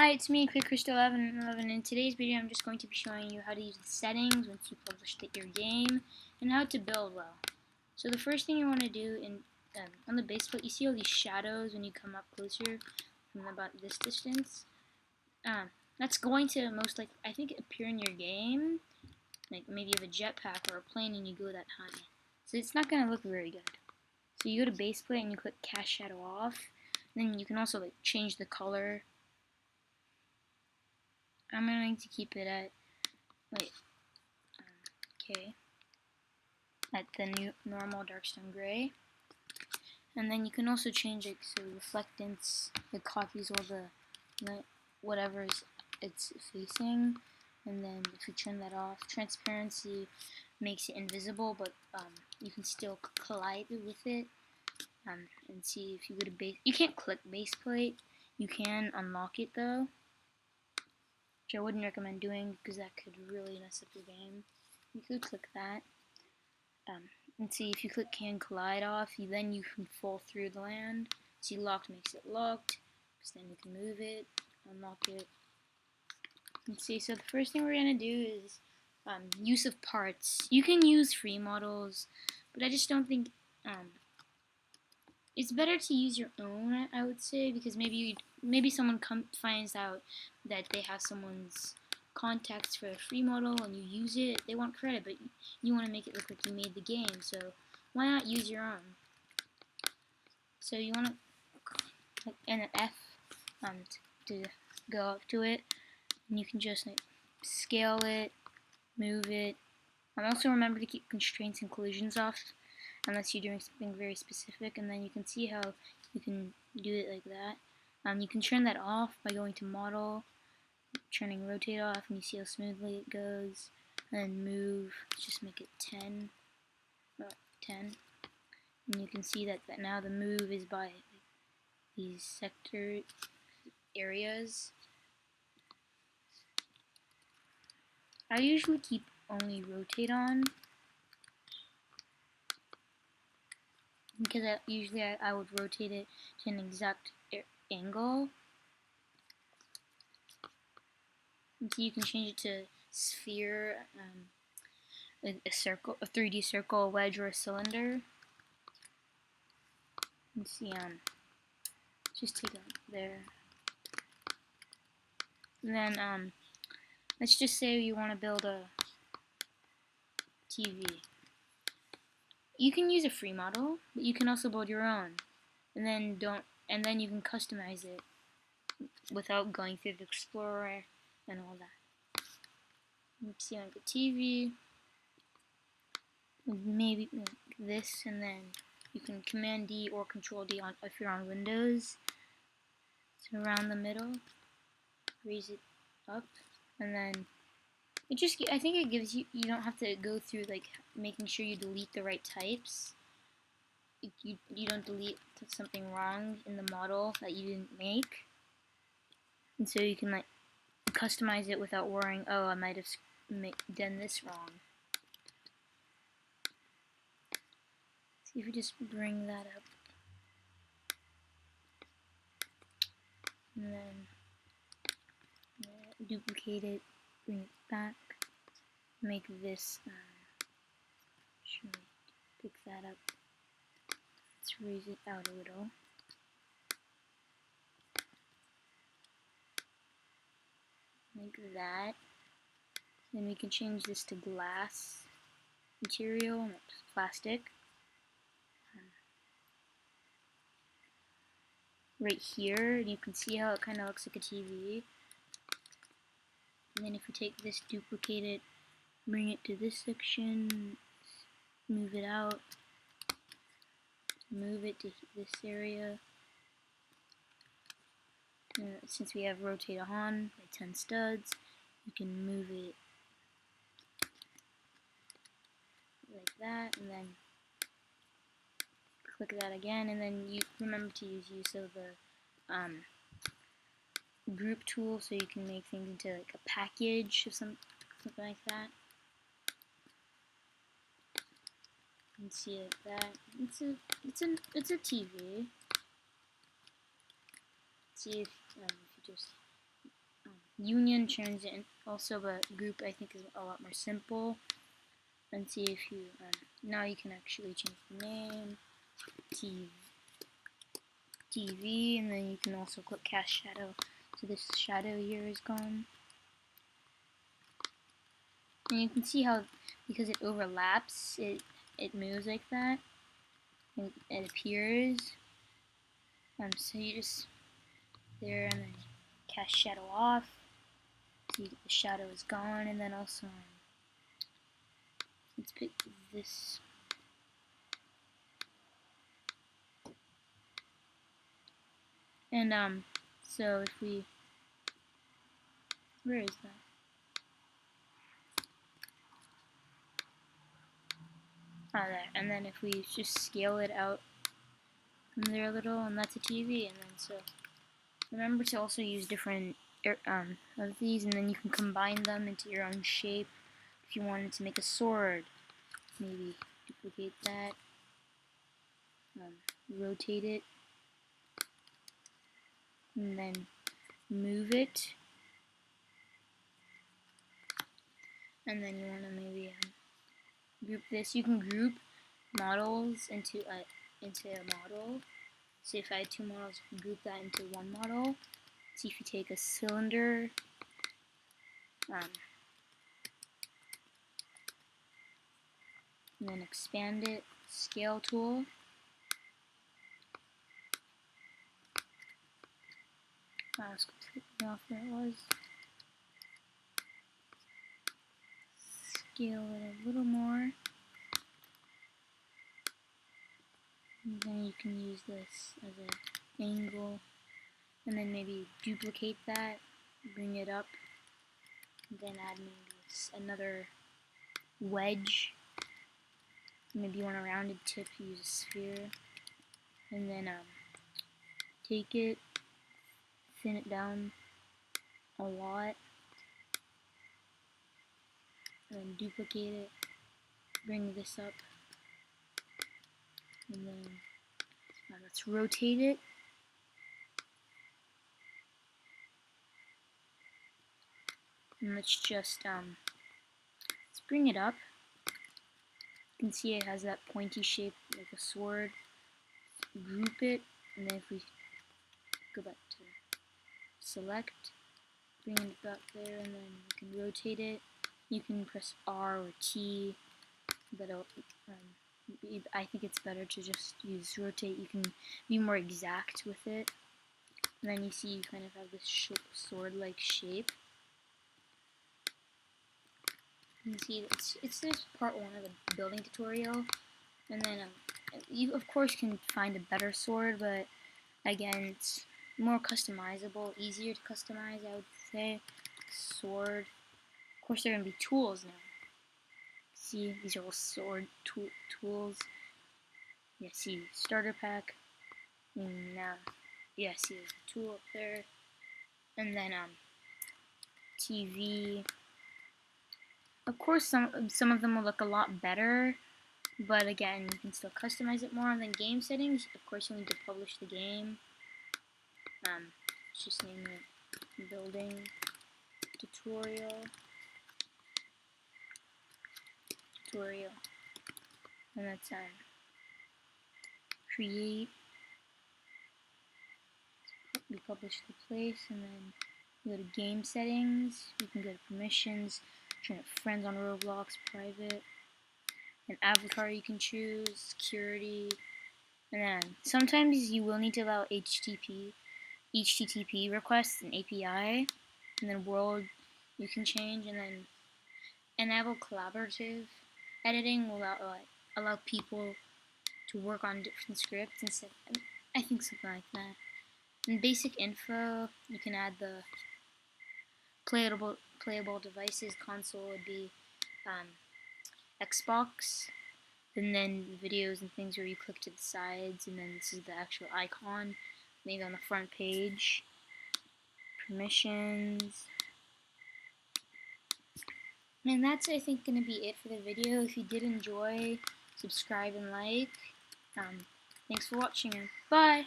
Hi, it's me, QuickCrystal11. In today's video, I'm just going to be showing you how to use the settings once you publish your game and how to build well. So the first thing you want to do on the base plate, you see all these shadows when you come up closer from about this distance. That's going to most likely, I think, appear in your game. Like maybe you have a jetpack or a plane and you go that high. So it's not going to look very good. So you go to base plate and you click cast shadow off. And then you can also change the color. I'm going to keep it at at the new normal darkstone gray, and then you can also change it so reflectance, it copies all the whatever it's facing, and then if you turn that off, transparency makes it invisible, but you can still collide with it, and see if you go to base. You can't click base plate. You can unlock it though, which I wouldn't recommend doing because that could really mess up your game. You could click that. And see if you click can collide off, then you can fall through the land. See locked makes it locked, because then you can move it, unlock it. And see, so the first thing we're going to do is use of parts. You can use free models, but I just don't think it's better to use your own, I would say, because maybe someone finds out that they have someone's contacts for a free model and you use it, they want credit, but you want to make it look like you made the game, so why not use your own? So you want to click an F to go up to it, and you can just scale it, move it. Also remember to keep constraints and collisions off unless you're doing something very specific, and then you can see how you can do it like that. You can turn that off by going to model, turning rotate off, and you see how smoothly it goes. And then move, just make it 10, and you can see that now the move is by these sector areas. I usually keep only rotate on because usually I would rotate it to an exact angle. And so you can change it to sphere, a circle, a 3D circle, a wedge, or a cylinder. Let's see, just take it there. And then, let's just say you want to build a TV. You can use a free model, but you can also build your own. And then you can customize it without going through the Explorer and all that. Let's see, like a TV, maybe this, and then you can Command D or Control D if you're on Windows. So around the middle, raise it up, and then I think it gives you don't have to go through making sure you delete the right types. You don't delete something wrong in the model that you didn't make, and so you can customize it without worrying, oh, I might have done this wrong. See if we just bring that up, and then duplicate it, bring it back, make this, should we pick that up, let's raise it out a little, like that. Then we can change this to glass material, not plastic. Right here, and you can see how it kind of looks like a TV. And then if we take this, duplicate it, bring it to this section, move it out, move it to this area. And since we have rotate on by 10 studs, you can move it like that, and then click that again, and then you remember to use of the group tool so you can make things into a package or something like that. And see it like that. It's a TV. See if you just union turns it in also, but group I think is a lot more simple. And see if you now you can actually change the name TV, and then you can also click cast shadow, so this shadow here is gone. And you can see how, because it overlaps, it moves like that, and it appears. So you just there, and then cast shadow off. See, the shadow is gone, and then also let's pick this. And so if we, where is that? Ah, there. And then if we just scale it out from there a little, and that's a TV. And then so remember to also use different of these, and then you can combine them into your own shape. If you wanted to make a sword, maybe duplicate that, rotate it, and then move it. And then you want to maybe group this. You can group models into a model. So if I had two models, you can group that into one model. See if you take a cylinder, and then expand it, scale tool. I was completely off where it was. Scale it a little more. And then you can use this as an angle. And then maybe duplicate that, bring it up, and then add maybe another wedge. Maybe you want a rounded tip, use a sphere. And then take it, thin it down a lot, and then duplicate it, bring this up, and then let's rotate it. And let's just let's bring it up. You can see it has that pointy shape like a sword. Group it, and then if we go back to select, bring it back there, and then you can rotate it. You can press R or T, but I think it's better to just use rotate. You can be more exact with it. And then you see you kind of have this sword-like shape. You can see it's this part one of the building tutorial, and then you of course can find a better sword, but again it's more customizable, easier to customize, I would say. Sword. Of course there are gonna be tools now. See, these are all sword tools. Yeah, see, starter pack. And now, yeah, see, there's a tool up there, and then TV. Of course, some of them will look a lot better, but again, you can still customize it more. And then game settings, of course, you need to publish the game. Let's just name it building tutorial. And that's create. We publish the place, and then you go to game settings. You can go to permissions, turn it friends on Roblox, private, an avatar you can choose, security, and then sometimes you will need to allow HTTP requests and API, and then world you can change, and then enable collaborative editing will allow people to work on different scripts and stuff. I think something like that. In basic info, you can add the playable devices. Console would be Xbox, and then videos and things where you click to the sides, and then this is the actual icon, maybe on the front page. Permissions. And that's, I think, going to be it for the video. If you did enjoy, subscribe and like. Thanks for watching, and bye!